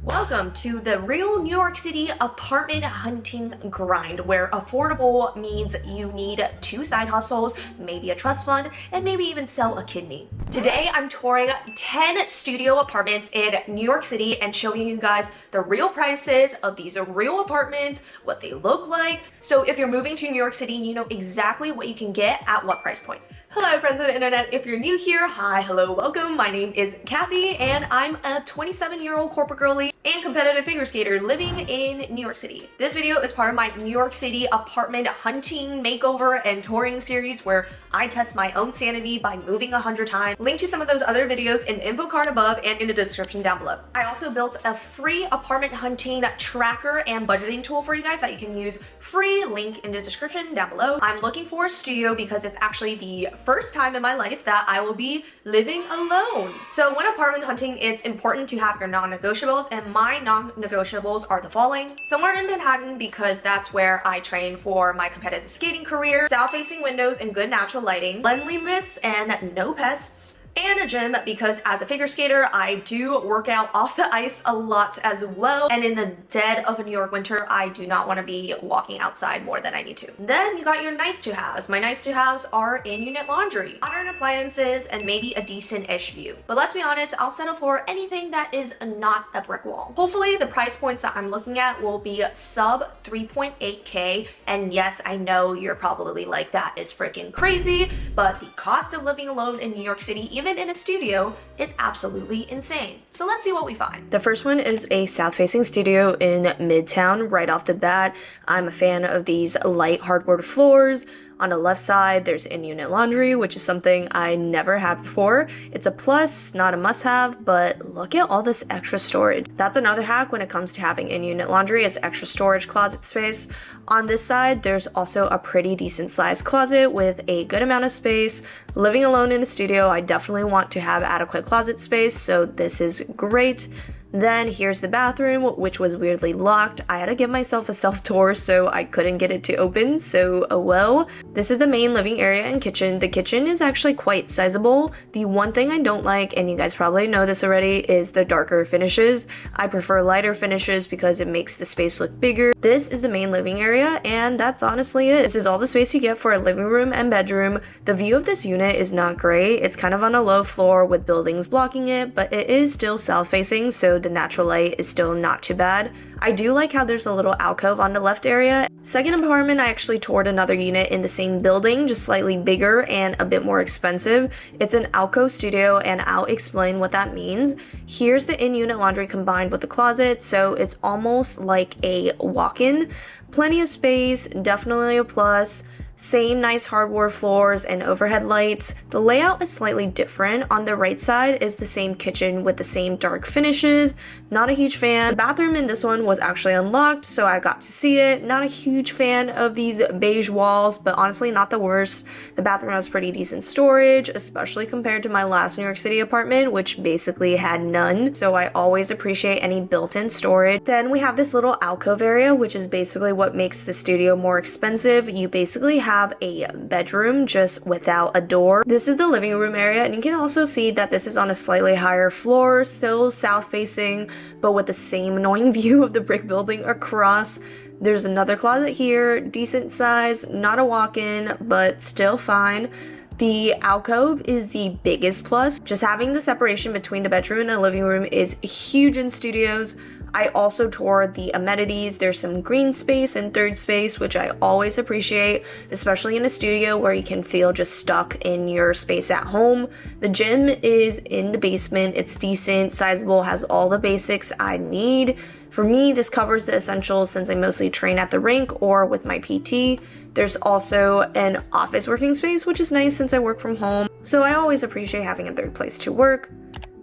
Welcome to the real New York City apartment hunting grind, where affordable means you need 2 side hustles, maybe a trust fund, and maybe even sell a kidney. Today, I'm touring 10 studio apartments in New York City and showing you guys the real prices of these real apartments, what they look like. So if you're moving to New York City, you know exactly what you can get at what price point. Hello friends of the internet. If you're new here, hi, hello, welcome. My name is Kathy and I'm a 27-year-old corporate girly and competitive figure skater living in New York City. This video is part of my New York City apartment hunting, makeover, and touring series where I test my own sanity by moving 100 times. Link to some of those other videos in the info card above and in the description down below. I also built a free apartment hunting tracker and budgeting tool for you guys that you can use free, link in the description down below. I'm looking for a studio because it's actually the first time in my life that I will be living alone. So when apartment hunting, it's important to have your non-negotiables, and my non-negotiables are the following. Somewhere in Manhattan because that's where I train for my competitive skating career, south-facing windows and good natural lighting, cleanliness and no pests, and a gym because as a figure skater, I do work out off the ice a lot as well. And in the dead of a New York winter, I do not want to be walking outside more than I need to. Then you got your nice to haves. My nice to haves are in-unit laundry, modern appliances, and maybe a decent-ish view. But let's be honest, I'll settle for anything that is not a brick wall. Hopefully the price points that I'm looking at will be sub 3.8K. And yes, I know you're probably like, that is freaking crazy, but the cost of living alone in New York City, even in a studio, is absolutely insane. So let's see what we find. The first one is a south-facing studio in Midtown. Right off the bat, I'm a fan of these light hardwood floors. On the left side, there's in-unit laundry, which is something I never had before. It's a plus, not a must-have, but look at all this extra storage. That's another hack when it comes to having in-unit laundry, is extra storage closet space. On this side, there's also a pretty decent sized closet with a good amount of space. Living alone in a studio, I definitely want to have adequate closet space, so this is great. Then here's the bathroom, which was weirdly locked. I had to give myself a self-tour, so I couldn't get it to open, so oh well. This is the main living area and kitchen. The kitchen is actually quite sizable. The one thing I don't like, and you guys probably know this already, is the darker finishes. I prefer lighter finishes because it makes the space look bigger. This is the main living area, and that's honestly it. This is all the space you get for a living room and bedroom. The view of this unit is not great. It's kind of on a low floor with buildings blocking it, but it is still south-facing, so the natural light is still not too bad. I do like how there's a little alcove on the left area. Second apartment, I actually toured another unit in the same building, just slightly bigger and a bit more expensive. It's an alcove studio, and I'll explain what that means. Here's the in-unit laundry combined with the closet, so it's almost like a walk-in. Plenty of space, definitely a plus. Same nice hardwood floors and overhead lights. The layout is slightly different. On the right side is the same kitchen with the same dark finishes. Not a huge fan. The bathroom in this one was actually unlocked, so I got to see it. Not a huge fan of these beige walls, but honestly not the worst. The bathroom has pretty decent storage, especially compared to my last New York City apartment, which basically had none. So I always appreciate any built-in storage. Then we have this little alcove area, which is basically what makes the studio more expensive. You basically have a bedroom just without a door. This is the living room area, and you can also see that this is on a slightly higher floor, still south facing, but with the same annoying view of the brick building across. There's another closet here, decent size, not a walk-in, but still fine. The alcove is the biggest plus. Just having the separation between the bedroom and the living room is huge in studios. I also toured the amenities. There's some green space and third space, which I always appreciate, especially in a studio where you can feel just stuck in your space at home. The gym is in the basement. It's decent, sizable, has all the basics I need. For me, this covers the essentials since I mostly train at the rink or with my PT. There's also an office working space, which is nice since I work from home. So I always appreciate having a third place to work.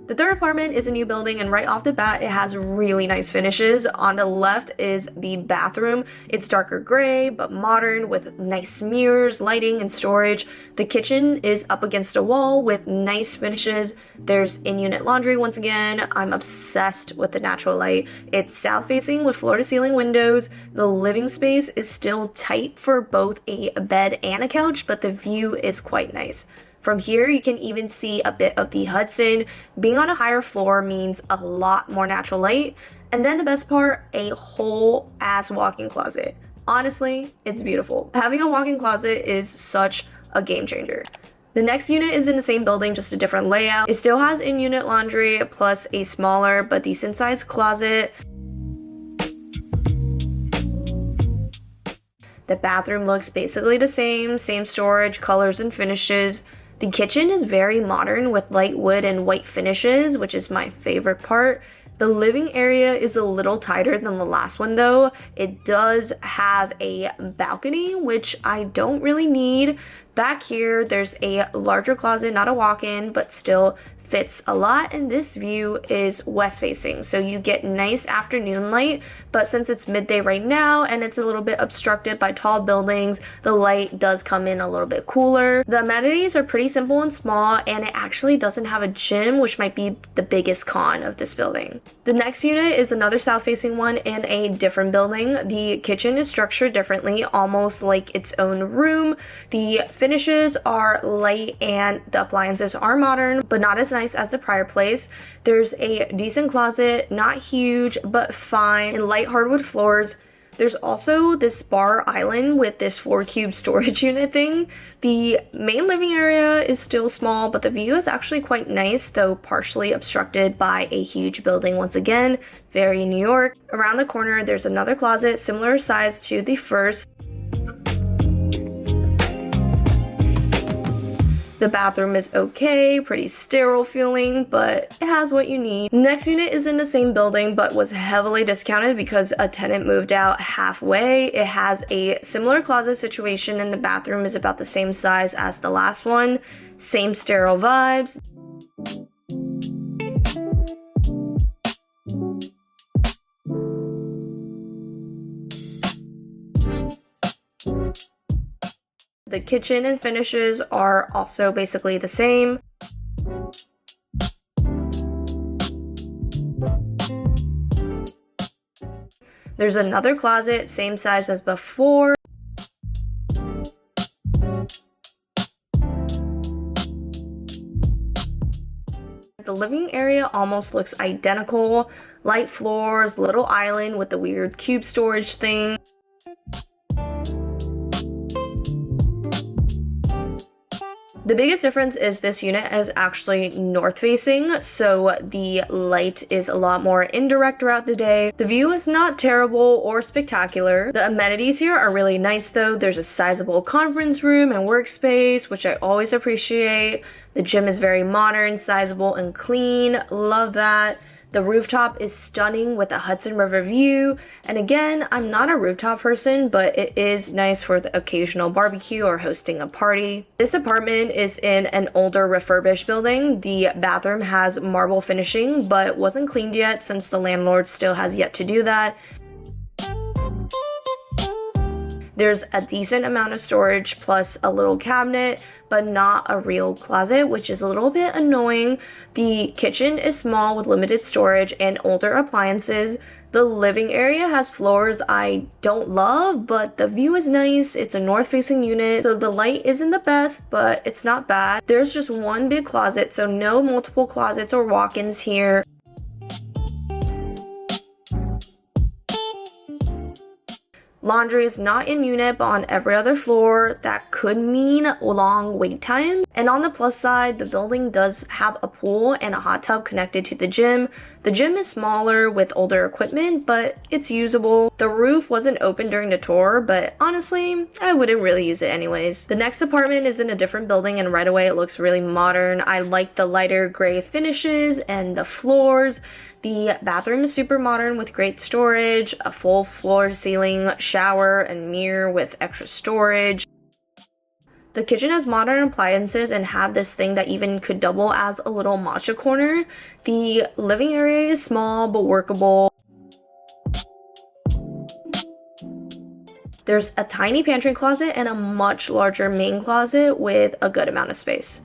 The third apartment is a new building, and right off the bat, it has really nice finishes. On the left is the bathroom. It's darker gray, but modern with nice mirrors, lighting, and storage. The kitchen is up against a wall with nice finishes. There's in-unit laundry once again. I'm obsessed with the natural light. It's south-facing with floor-to-ceiling windows. The living space is still tight for both a bed and a couch, but the view is quite nice. From here, you can even see a bit of the Hudson. Being on a higher floor means a lot more natural light. And then the best part, a whole ass walk-in closet. Honestly, it's beautiful. Having a walk-in closet is such a game changer. The next unit is in the same building, just a different layout. It still has in-unit laundry plus a smaller but decent sized closet. The bathroom looks basically the same storage, colors, and finishes. The kitchen is very modern with light wood and white finishes, which is my favorite part. The living area is a little tighter than the last one though. It does have a balcony, which I don't really need. Back here, there's a larger closet, not a walk-in, but still fits a lot, and this view is west facing, so you get nice afternoon light, but since it's midday right now and it's a little bit obstructed by tall buildings, the light does come in a little bit cooler. The amenities are pretty simple and small, and it actually doesn't have a gym, which might be the biggest con of this building. The next unit is another south facing one in a different building. The kitchen is structured differently, almost like its own room. The finishes are light and the appliances are modern, but not as nice as the prior place. There's a decent closet, not huge, but fine, and light hardwood floors. There's also this bar island with this 4-cube storage unit thing. The main living area is still small, but the view is actually quite nice, though partially obstructed by a huge building once again. Very New York. Around the corner, there's another closet, similar size to the first. The bathroom is okay, pretty sterile feeling, but it has what you need. Next unit is in the same building, but was heavily discounted because a tenant moved out halfway. It has a similar closet situation, and the bathroom is about the same size as the last one. Same sterile vibes. The kitchen and finishes are also basically the same. There's another closet, same size as before. The living area almost looks identical. Light floors, little island with the weird cube storage thing. The biggest difference is this unit is actually north facing, so the light is a lot more indirect throughout the day. The view is not terrible or spectacular. The amenities here are really nice though. There's a sizable conference room and workspace, which I always appreciate. The gym is very modern, sizable, and clean. Love that. The rooftop is stunning with a Hudson River view. And again, I'm not a rooftop person, but it is nice for the occasional barbecue or hosting a party. This apartment is in an older refurbished building. The bathroom has marble finishing, but wasn't cleaned yet since the landlord still has yet to do that. There's a decent amount of storage plus a little cabinet, but not a real closet, which is a little bit annoying. The kitchen is small with limited storage and older appliances. The living area has floors I don't love, but the view is nice. It's a north-facing unit, so the light isn't the best, but it's not bad. There's just one big closet, so no multiple closets or walk-ins here. Laundry is not in unit, but on every other floor. That could mean long wait time. And on the plus side, the building does have a pool and a hot tub connected to the gym. The gym is smaller with older equipment, but it's usable. The roof wasn't open during the tour, but honestly, I wouldn't really use it anyways. The next apartment is in a different building, and right away it looks really modern. I like the lighter gray finishes and the floors. The bathroom is super modern with great storage, a full floor-to-ceiling shower and mirror with extra storage. The kitchen has modern appliances and have this thing that even could double as a little matcha corner. The living area is small but workable. There's a tiny pantry closet and a much larger main closet with a good amount of space.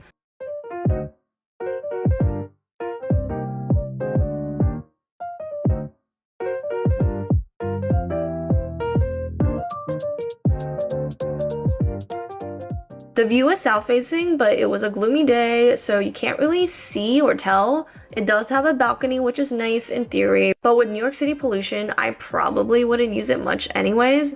The view is south facing, but it was a gloomy day, so you can't really see or tell. It does have a balcony, which is nice in theory, but with New York City pollution, I probably wouldn't use it much anyways.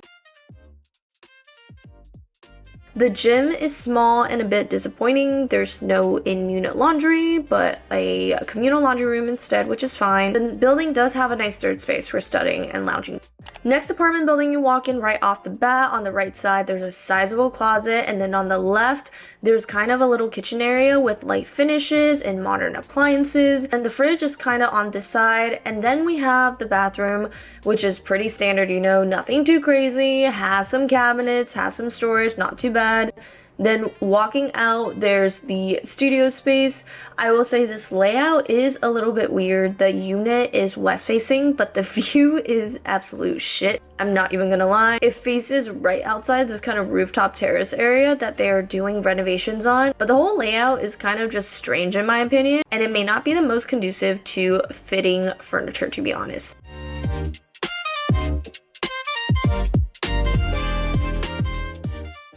The gym is small and a bit disappointing. There's no in-unit laundry, but a communal laundry room instead, which is fine. The building does have a nice third space for studying and lounging. Next apartment building you walk in right off the bat, on the right side, there's a sizable closet, and then on the left, there's kind of a little kitchen area with light finishes and modern appliances, and the fridge is kind of on this side, and then we have the bathroom, which is pretty standard, you know, nothing too crazy, has some cabinets, has some storage, not too bad. Then walking out, there's the studio space. I will say this layout is a little bit weird. The unit is west facing, but the view is absolute shit. I'm not even gonna lie. It faces right outside this kind of rooftop terrace area that they are doing renovations on. But the whole layout is kind of just strange in my opinion, and it may not be the most conducive to fitting furniture, to be honest.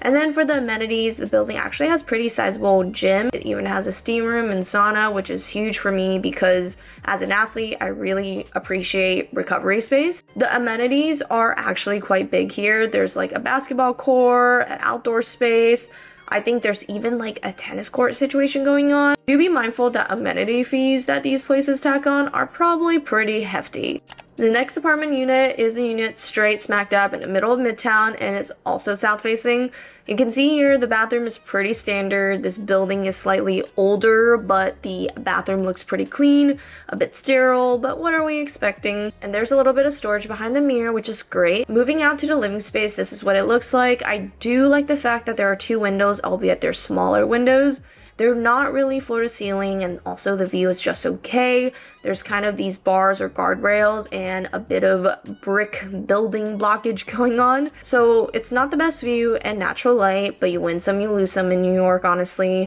And then for the amenities, the building actually has pretty sizable gym. It even has a steam room and sauna, which is huge for me because as an athlete, I really appreciate recovery space. The amenities are actually quite big here. There's like a basketball court, an outdoor space. I think there's even like a tennis court situation going on. Do be mindful that amenity fees that these places tack on are probably pretty hefty. The next apartment unit is a unit straight smack dab in the middle of Midtown, and it's also south facing. You can see here the bathroom is pretty standard. This building is slightly older, but the bathroom looks pretty clean, a bit sterile, but what are we expecting? And there's a little bit of storage behind the mirror, which is great. Moving out to the living space, this is what it looks like. I do like the fact that there are two windows, albeit they're smaller windows. They're not really floor to ceiling, and also the view is just okay. There's kind of these bars or guardrails and a bit of brick building blockage going on. So it's not the best view and natural light, but you win some, you lose some in New York, honestly.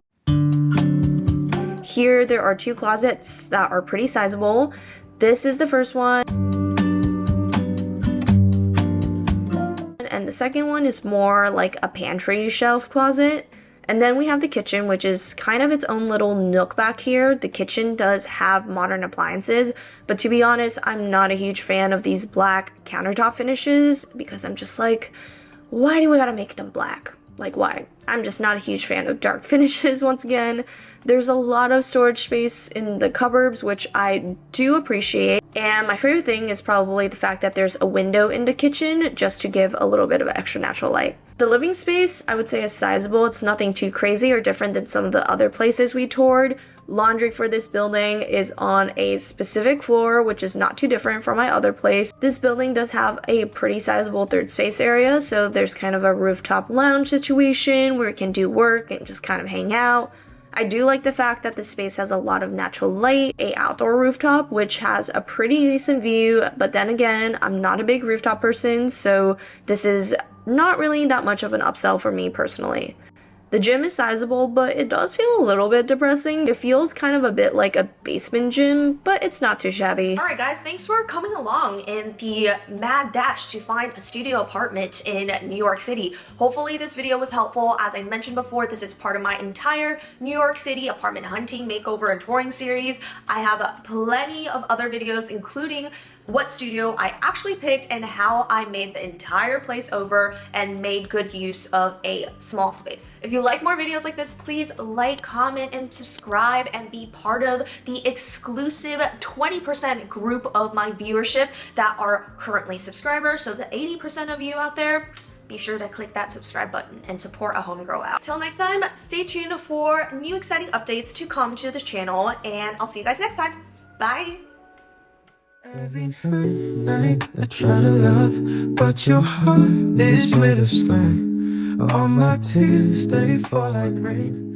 Here there are two closets that are pretty sizable. This is the first one. And the second one is more like a pantry shelf closet. And then we have the kitchen, which is kind of its own little nook back here. The kitchen does have modern appliances, but to be honest, I'm not a huge fan of these black countertop finishes because I'm just like, why do we gotta make them black? Like, why? I'm just not a huge fan of dark finishes once again. There's a lot of storage space in the cupboards, which I do appreciate. And my favorite thing is probably the fact that there's a window in the kitchen just to give a little bit of extra natural light. The living space, I would say, is sizable. It's nothing too crazy or different than some of the other places we toured. Laundry for this building is on a specific floor, which is not too different from my other place. This building does have a pretty sizable third space area, so there's kind of a rooftop lounge situation where you can do work and just kind of hang out. I do like the fact that the space has a lot of natural light, a outdoor rooftop, which has a pretty decent view, but then again, I'm not a big rooftop person, so this is not really that much of an upsell for me personally. The gym is sizable, but it does feel a little bit depressing. It feels kind of a bit like a basement gym, but it's not too shabby. Alright guys, thanks for coming along in the mad dash to find a studio apartment in New York City. Hopefully this video was helpful. As I mentioned before, this is part of my entire New York City apartment hunting, makeover, and touring series. I have plenty of other videos, including what studio I actually picked and how I made the entire place over and made good use of a small space. If you like more videos like this, please like, comment, and subscribe and be part of the exclusive 20% group of my viewership that are currently subscribers. So the 80% of you out there, be sure to click that subscribe button and support a homegirl out. Till next time, stay tuned for new exciting updates to come to the channel, and I'll see you guys next time. Bye! Every night I try to love, but your heart is made of stone. All my tears, they fall like rain.